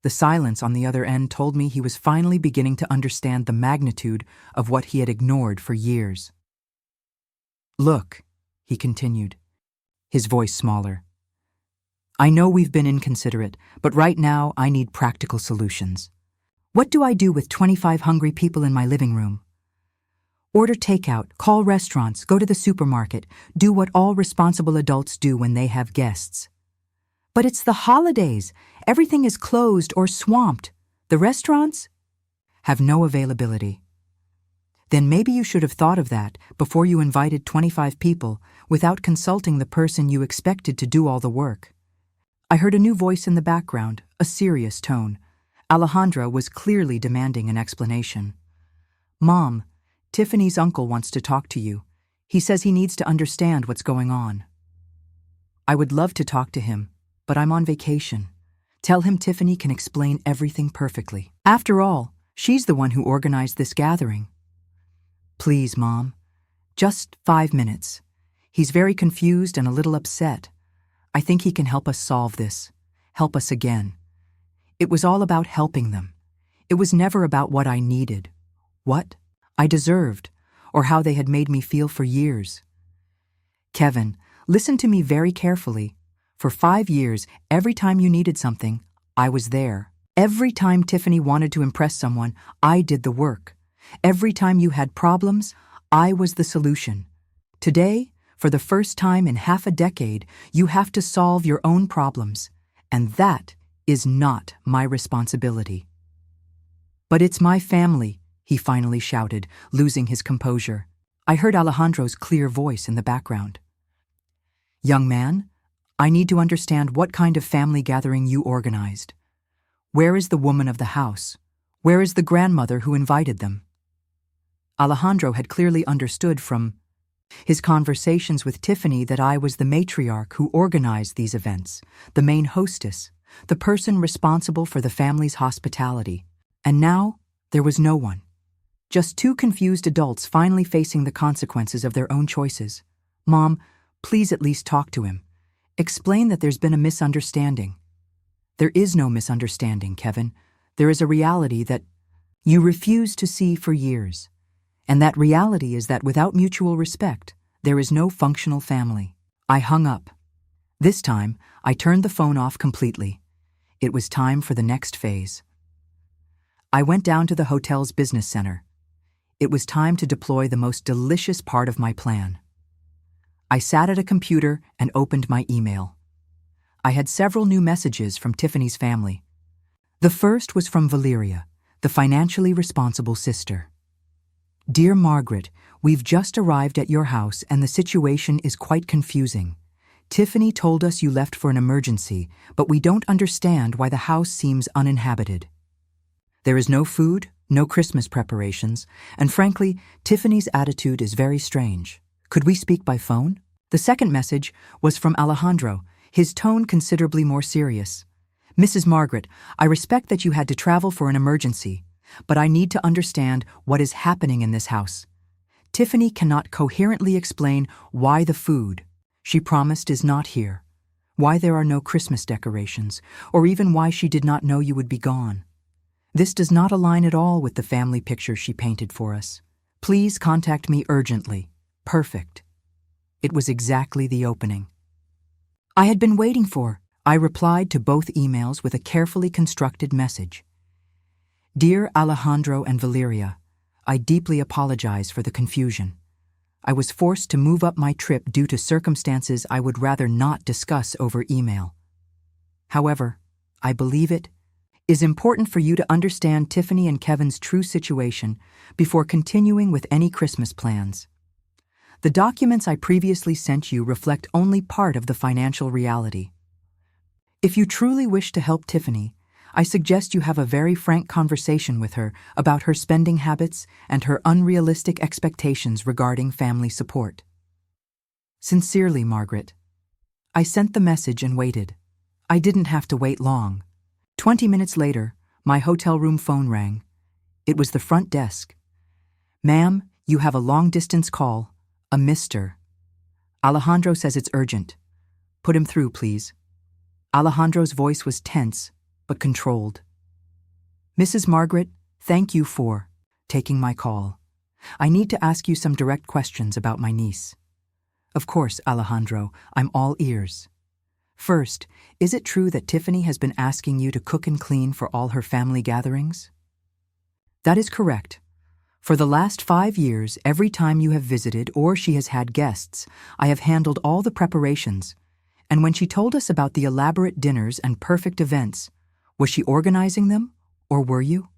Speaker 1: The silence on the other end told me he was finally beginning to understand the magnitude of what he had ignored for years. Look, he continued, his voice smaller. I know we've been inconsiderate, but right now I need practical solutions. What do I do with 25 hungry people in my living room? Order takeout, call restaurants, go to the supermarket, do what all responsible adults do when they have guests. But it's the holidays. Everything is closed or swamped. The restaurants have no availability. Then maybe you should have thought of that before you invited 25 people without consulting the person you expected to do all the work. I heard a new voice in the background, a serious tone. Alejandra was clearly demanding an explanation. Mom, Tiffany's uncle wants to talk to you. He says he needs to understand what's going on. I would love to talk to him, but I'm on vacation. Tell him Tiffany can explain everything perfectly. After all, she's the one who organized this gathering. Please, Mom. Just 5 minutes. He's very confused and a little upset. I think he can help us solve this. Help us again. It was all about helping them. It was never about what I needed. What I deserved, or how they had made me feel for years. Kevin, listen to me very carefully. For 5 years, every time you needed something, I was there. Every time Tiffany wanted to impress someone, I did the work. Every time you had problems, I was the solution. Today, For the first time in half a decade, you have to solve your own problems, and that is not my responsibility. But it's my family, he finally shouted, losing his composure. I heard Alejandro's clear voice in the background. Young man, I need to understand what kind of family gathering you organized. Where is the woman of the house? Where is the grandmother who invited them? Alejandro had clearly understood from his conversations with Tiffany that I was the matriarch who organized these events, the main hostess, the person responsible for the family's hospitality. And now, there was no one. Just two confused adults finally facing the consequences of their own choices. Mom, please at least talk to him. Explain that there's been a misunderstanding. There is no misunderstanding, Kevin. There is a reality that you refuse to see for years. And that reality is that without mutual respect, there is no functional family. I hung up. This time, I turned the phone off completely. It was time for the next phase. I went down to the hotel's business center. It was time to deploy the most delicious part of my plan. I sat at a computer and opened my email. I had several new messages from Tiffany's family. The first was from Valeria, the financially responsible sister. Dear Margaret, we've just arrived at your house and the situation is quite confusing. Tiffany told us you left for an emergency, but we don't understand why the house seems uninhabited. There is no food, no Christmas preparations, and frankly, Tiffany's attitude is very strange. Could we speak by phone? The second message was from Alejandro, his tone considerably more serious. Mrs. Margaret, I respect that you had to travel for an emergency, but I need to understand what is happening in this house. Tiffany cannot coherently explain why the food she promised is not here, why there are no Christmas decorations, or even why she did not know you would be gone. This does not align at all with the family picture she painted for us. Please contact me urgently. Perfect. It was exactly the opening I had been waiting for. I replied to both emails with a carefully constructed message. Dear Alejandro and Valeria, I deeply apologize for the confusion. I was forced to move up my trip due to circumstances I would rather not discuss over email. However, I believe it is important for you to understand Tiffany and Kevin's true situation before continuing with any Christmas plans. The documents I previously sent you reflect only part of the financial reality. If you truly wish to help Tiffany, I suggest you have a very frank conversation with her about her spending habits and her unrealistic expectations regarding family support. Sincerely, Margaret. I sent the message and waited. I didn't have to wait long. 20 minutes later, my hotel room phone rang. It was the front desk. Ma'am, you have a long-distance call, a Mr. Alejandro says it's urgent. Put him through, please. Alejandro's voice was tense, but controlled. Mrs. Margaret, thank you for taking my call. I need to ask you some direct questions about my niece. Of course, Alejandro, I'm all ears. First, is it true that Tiffany has been asking you to cook and clean for all her family gatherings? That is correct. For the last 5 years, every time you have visited or she has had guests, I have handled all the preparations. And when she told us about the elaborate dinners and perfect events, was she organizing them, or were you?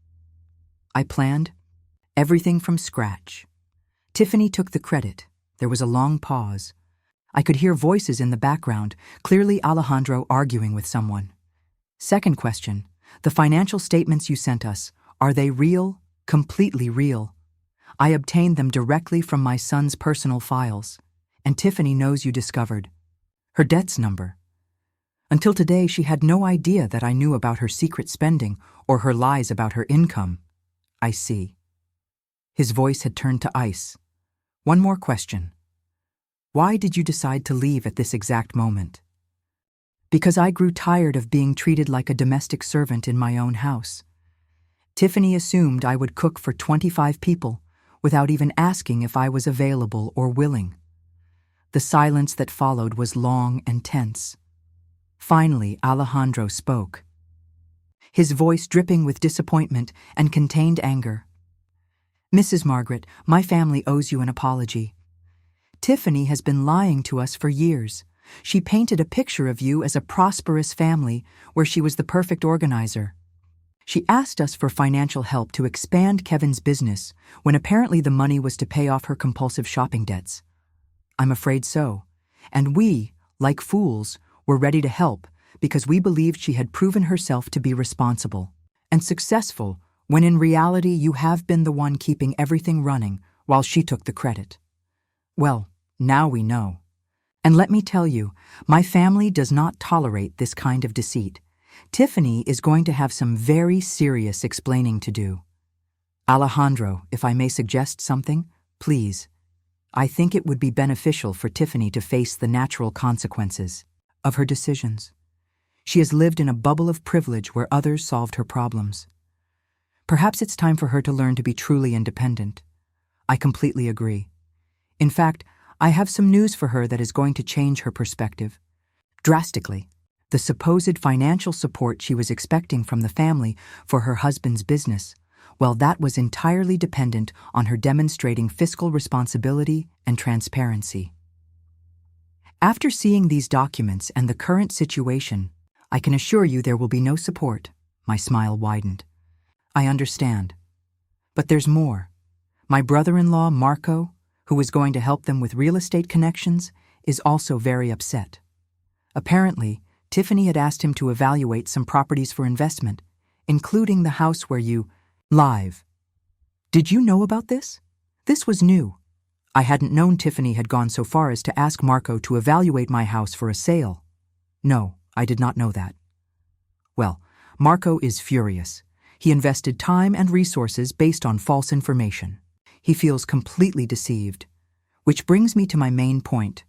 Speaker 1: I planned everything from scratch. Tiffany took the credit. There was a long pause. I could hear voices in the background, clearly Alejandro arguing with someone. Second question, the financial statements you sent us, are they real, completely real? I obtained them directly from my son's personal files, and Tiffany knows you discovered her debts number. Until today, she had no idea that I knew about her secret spending or her lies about her income. I see. His voice had turned to ice. One more question. Why did you decide to leave at this exact moment? Because I grew tired of being treated like a domestic servant in my own house. Tiffany assumed I would cook for 25 people without even asking if I was available or willing. The silence that followed was long and tense. Finally, Alejandro spoke. His voice dripping with disappointment and contained anger. Mrs. Margaret, my family owes you an apology. Tiffany has been lying to us for years. She painted a picture of you as a prosperous family where she was the perfect organizer. She asked us for financial help to expand Kevin's business when apparently the money was to pay off her compulsive shopping debts. I'm afraid so. And we, like fools, were ready to help because we believed she had proven herself to be responsible and successful when in reality you have been the one keeping everything running while she took the credit. Well, now we know. And let me tell you, my family does not tolerate this kind of deceit. Tiffany is going to have some very serious explaining to do. Alejandro, if I may suggest something, please. I think it would be beneficial for Tiffany to face the natural consequences of her decisions. She has lived in a bubble of privilege where others solved her problems. Perhaps it's time for her to learn to be truly independent. I completely agree. In fact, I have some news for her that is going to change her perspective drastically. The supposed financial support she was expecting from the family for her husband's business, well, that was entirely dependent on her demonstrating fiscal responsibility and transparency. After seeing these documents and the current situation, I can assure you there will be no support. My smile widened. I understand. But there's more. My brother-in-law, Marco, who is going to help them with real estate connections, is also very upset. Apparently, Tiffany had asked him to evaluate some properties for investment, including the house where you live. Did you know about this? This was new. I hadn't known Tiffany had gone so far as to ask Marco to evaluate my house for a sale. No, I did not know that. Well, Marco is furious. He invested time and resources based on false information. He feels completely deceived. Which brings me to my main point.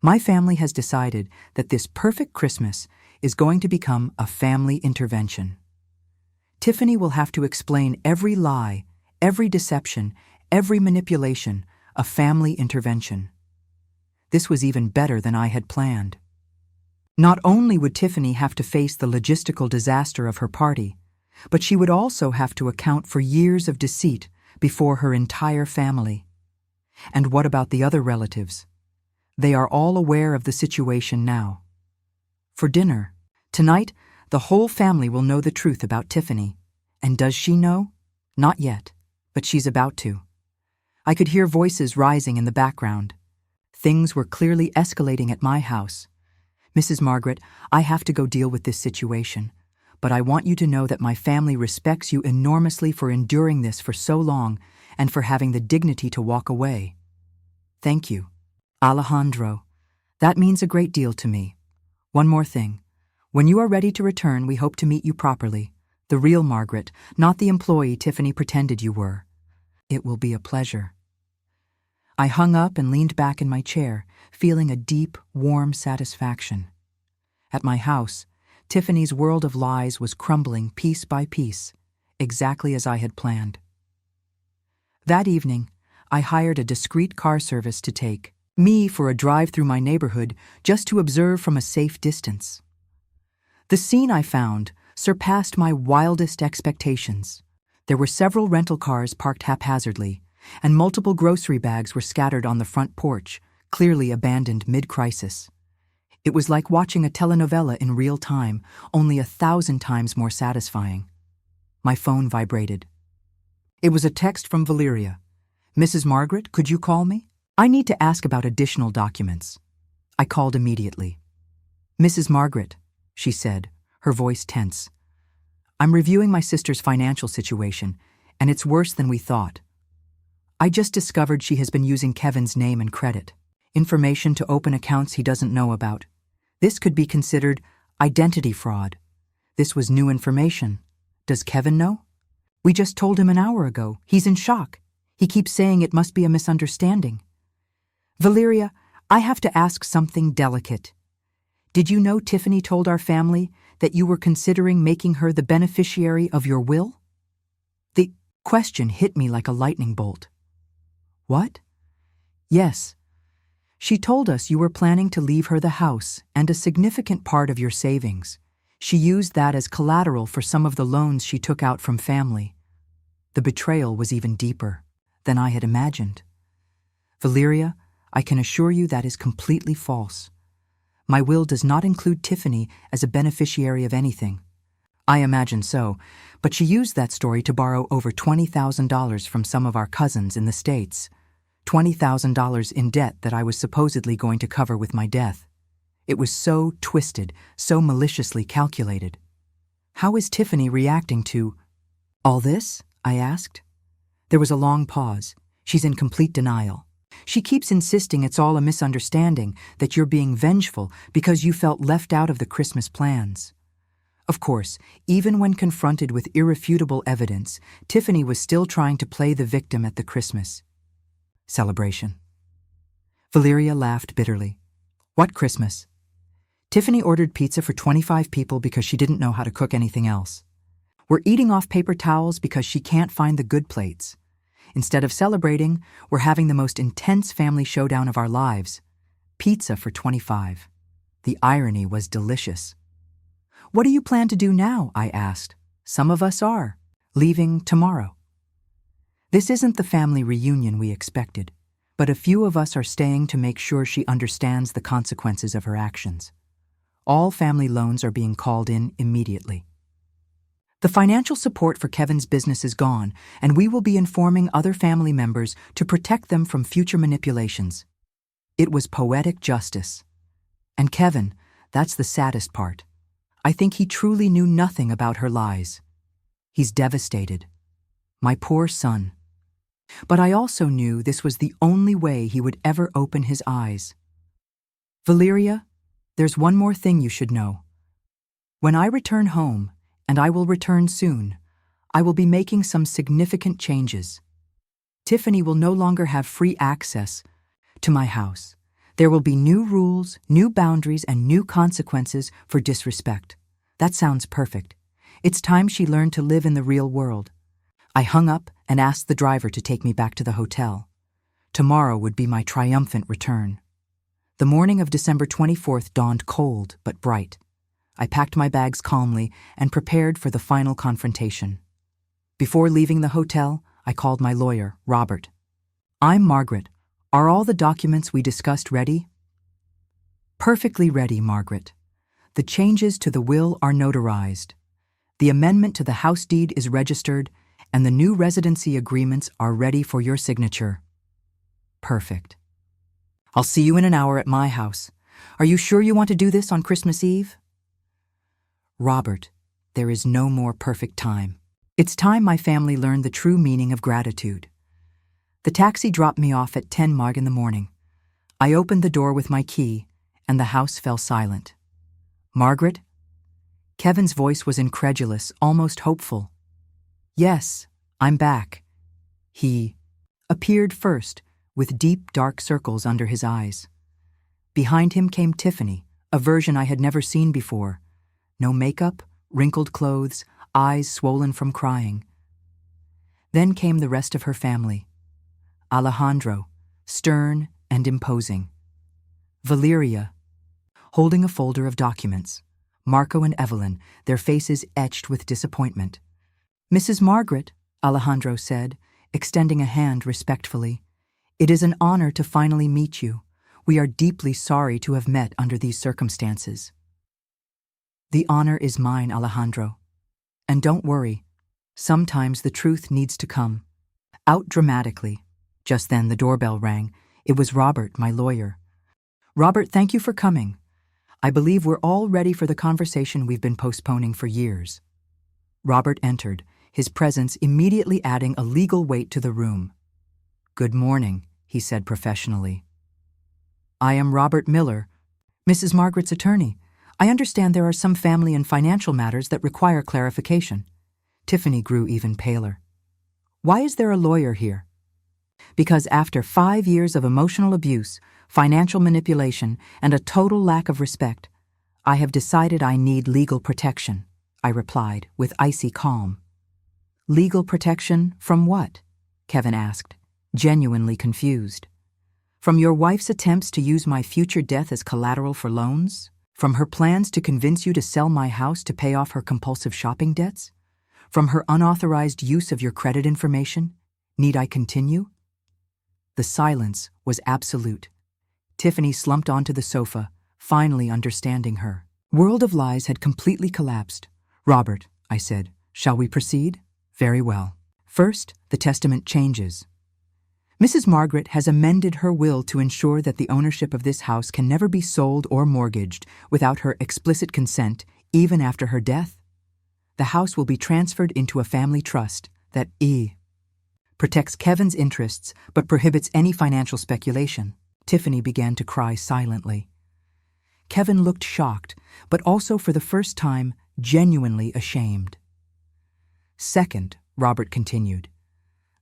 Speaker 1: My family has decided that this perfect Christmas is going to become a family intervention. Tiffany will have to explain every lie, every deception, every manipulation, a family intervention. This was even better than I had planned. Not only would Tiffany have to face the logistical disaster of her party, but she would also have to account for years of deceit before her entire family. And what about the other relatives? They are all aware of the situation now. For dinner, tonight, the whole family will know the truth about Tiffany. And does she know? Not yet, but she's about to. I could hear voices rising in the background. Things were clearly escalating at my house. Mrs. Margaret, I have to go deal with this situation, but I want you to know that my family respects you enormously for enduring this for so long and for having the dignity to walk away. Thank you. Alejandro, that means a great deal to me. One more thing. When you are ready to return, we hope to meet you properly. The real Margaret, not the employee Tiffany pretended you were. It will be a pleasure. I hung up and leaned back in my chair, feeling a deep, warm satisfaction. At my house, Tiffany's world of lies was crumbling piece by piece, exactly as I had planned. That evening, I hired a discreet car service to take me for a drive through my neighborhood just to observe from a safe distance. The scene I found surpassed my wildest expectations. There were several rental cars parked haphazardly, and multiple grocery bags were scattered on the front porch, clearly abandoned mid-crisis. It was like watching a telenovela in real time, only 1,000 times more satisfying. My phone vibrated. It was a text from Valeria. Mrs. Margaret, could you call me? I need to ask about additional documents. I called immediately. Mrs. Margaret, she said, her voice tense. I'm reviewing my sister's financial situation, and it's worse than we thought. I just discovered she has been using Kevin's name and credit, information to open accounts he doesn't know about. This could be considered identity fraud. This was new information. Does Kevin know? We just told him an hour ago. He's in shock. He keeps saying it must be a misunderstanding. Valeria, I have to ask something delicate. Did you know Tiffany told our family that you were considering making her the beneficiary of your will? The question hit me like a lightning bolt. What? Yes. She told us you were planning to leave her the house and a significant part of your savings. She used that as collateral for some of the loans she took out from family. The betrayal was even deeper than I had imagined. Valeria, I can assure you that is completely false. My will does not include Tiffany as a beneficiary of anything. I imagine so, but she used that story to borrow over $20,000 from some of our cousins in the States. $20,000 in debt that I was supposedly going to cover with my death. It was so twisted, so maliciously calculated. How is Tiffany reacting to all this? I asked. There was a long pause. She's in complete denial. She keeps insisting it's all a misunderstanding, that you're being vengeful because you felt left out of the Christmas plans. Of course, even when confronted with irrefutable evidence, Tiffany was still trying to play the victim at the Christmas celebration. Valeria laughed bitterly. What Christmas? Tiffany ordered pizza for 25 people because she didn't know how to cook anything else. We're eating off paper towels because she can't find the good plates. Instead of celebrating, we're having the most intense family showdown of our lives. Pizza for 25. The irony was delicious. What do you plan to do now? I asked. Some of us are. Leaving tomorrow. This isn't the family reunion we expected, but a few of us are staying to make sure she understands the consequences of her actions. All family loans are being called in immediately. The financial support for Kevin's business is gone, and we will be informing other family members to protect them from future manipulations. It was poetic justice. And Kevin, that's the saddest part. I think he truly knew nothing about her lies. He's devastated. My poor son. But I also knew this was the only way he would ever open his eyes. Valeria, there's one more thing you should know. When I return home, and I will return soon, I will be making some significant changes. Tiffany will no longer have free access to my house. There will be new rules, new boundaries, and new consequences for disrespect. That sounds perfect. It's time she learned to live in the real world. I hung up and asked the driver to take me back to the hotel. Tomorrow would be my triumphant return. The morning of December 24th dawned cold but bright. I packed my bags calmly and prepared for the final confrontation. Before leaving the hotel, I called my lawyer, Robert. I'm Margaret. Are all the documents we discussed ready? Perfectly ready, Margaret. The changes to the will are notarized. The amendment to the house deed is registered, and the new residency agreements are ready for your signature. Perfect. I'll see you in an hour at my house. Are you sure you want to do this on Christmas Eve? Robert, there is no more perfect time. It's time my family learned the true meaning of gratitude. The taxi dropped me off at 10 in the morning. I opened the door with my key, and the house fell silent. Margaret? Kevin's voice was incredulous, almost hopeful. Yes, I'm back. He appeared first, with deep, dark circles under his eyes. Behind him came Tiffany, a version I had never seen before. No makeup, wrinkled clothes, eyes swollen from crying. Then came the rest of her family. Alejandro, stern and imposing. Valeria, holding a folder of documents. Marco and Evelyn, their faces etched with disappointment. Mrs. Margaret, Alejandro said, extending a hand respectfully. It is an honor to finally meet you. We are deeply sorry to have met under these circumstances. The honor is mine, Alejandro. And don't worry, sometimes the truth needs to come out dramatically. Just then the doorbell rang. It was Robert, my lawyer. Robert, thank you for coming. I believe we're all ready for the conversation we've been postponing for years. Robert entered, his presence immediately adding a legal weight to the room. Good morning, he said professionally. I am Robert Miller, Mrs. Margaret's attorney. I understand there are some family and financial matters that require clarification. Tiffany grew even paler. Why is there a lawyer here? Because after 5 years of emotional abuse, financial manipulation, and a total lack of respect, I have decided I need legal protection, I replied with icy calm. Legal protection from what? Kevin asked, genuinely confused. From your wife's attempts to use my future death as collateral for loans? From her plans to convince you to sell my house to pay off her compulsive shopping debts? From her unauthorized use of your credit information? Need I continue? The silence was absolute. Tiffany slumped onto the sofa, finally understanding her. World of Lies had completely collapsed. "Robert," I said, "shall we proceed?" "Very well. First, the testament changes. Mrs. Margaret has amended her will to ensure that the ownership of this house can never be sold or mortgaged without her explicit consent, even after her death. The house will be transferred into a family trust that protects Kevin's interests but prohibits any financial speculation." Tiffany began to cry silently. Kevin looked shocked, but also for the first time genuinely ashamed. "Second," Robert continued,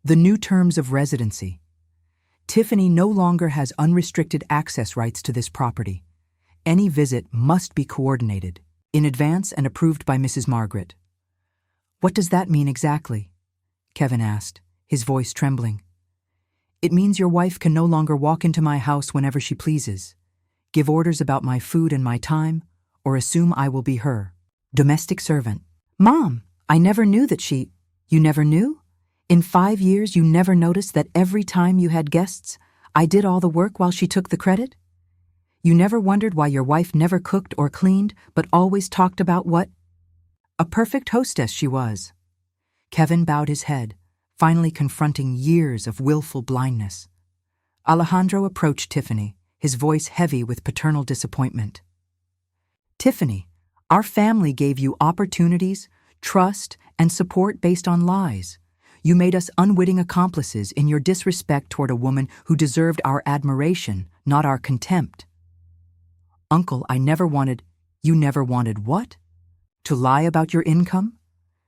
Speaker 1: "the new terms of residency. Tiffany no longer has unrestricted access rights to this property. Any visit must be coordinated, in advance and approved by Mrs. Margaret." "What does that mean exactly?" Kevin asked, his voice trembling. "It means your wife can no longer walk into my house whenever she pleases, give orders about my food and my time, or assume I will be her domestic servant." "Mom, I never knew that she—" "You never knew? In 5 years you never noticed that every time you had guests, I did all the work while she took the credit? You never wondered why your wife never cooked or cleaned, but always talked about what a perfect hostess she was?" Kevin bowed his head, finally confronting years of willful blindness. Alejandro approached Tiffany, his voice heavy with paternal disappointment. "Tiffany, our family gave you opportunities, trust, and support based on lies. You made us unwitting accomplices in your disrespect toward a woman who deserved our admiration, not our contempt." "Uncle, I never wanted—" "You never wanted what? To lie about your income?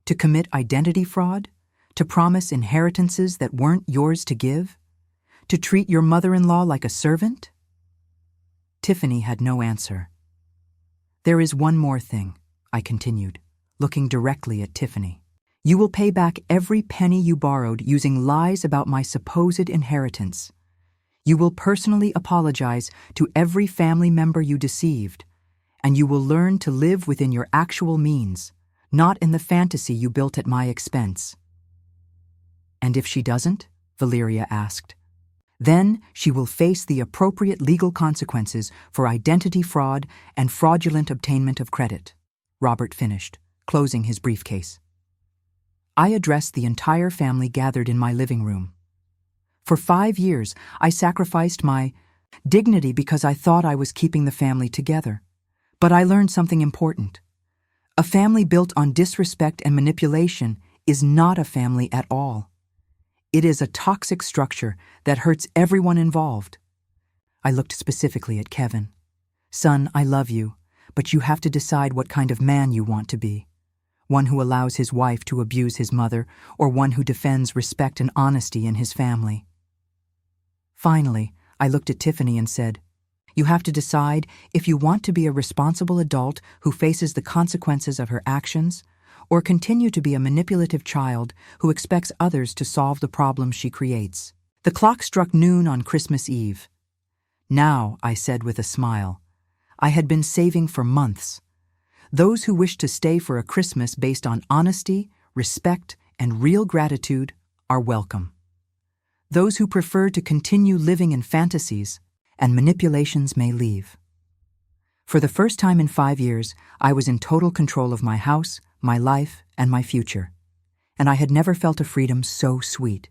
Speaker 1: To commit identity fraud? To promise inheritances that weren't yours to give? To treat your mother-in-law like a servant?" Tiffany had no answer. "There is one more thing," I continued, looking directly at Tiffany. "You will pay back every penny you borrowed using lies about my supposed inheritance. You will personally apologize to every family member you deceived, and you will learn to live within your actual means, not in the fantasy you built at my expense." "And if she doesn't?" Valeria asked. "Then she will face the appropriate legal consequences for identity fraud and fraudulent obtainment of credit," Robert finished, closing his briefcase. I addressed the entire family gathered in my living room. For 5 years, I sacrificed my dignity because I thought I was keeping the family together. But I learned something important. A family built on disrespect and manipulation is not a family at all. It is a toxic structure that hurts everyone involved. I looked specifically at Kevin. "Son, I love you, but you have to decide what kind of man you want to be. One who allows his wife to abuse his mother, or one who defends respect and honesty in his family." Finally, I looked at Tiffany and said, "You have to decide if you want to be a responsible adult who faces the consequences of her actions, or continue to be a manipulative child who expects others to solve the problems she creates." The clock struck noon on Christmas Eve. "Now," I said with a smile, "I had been saving for months. Those who wish to stay for a Christmas based on honesty, respect, and real gratitude are welcome. Those who prefer to continue living in fantasies and manipulations may leave." For the first time in 5 years, I was in total control of my house, my life, and my future. And I had never felt a freedom so sweet.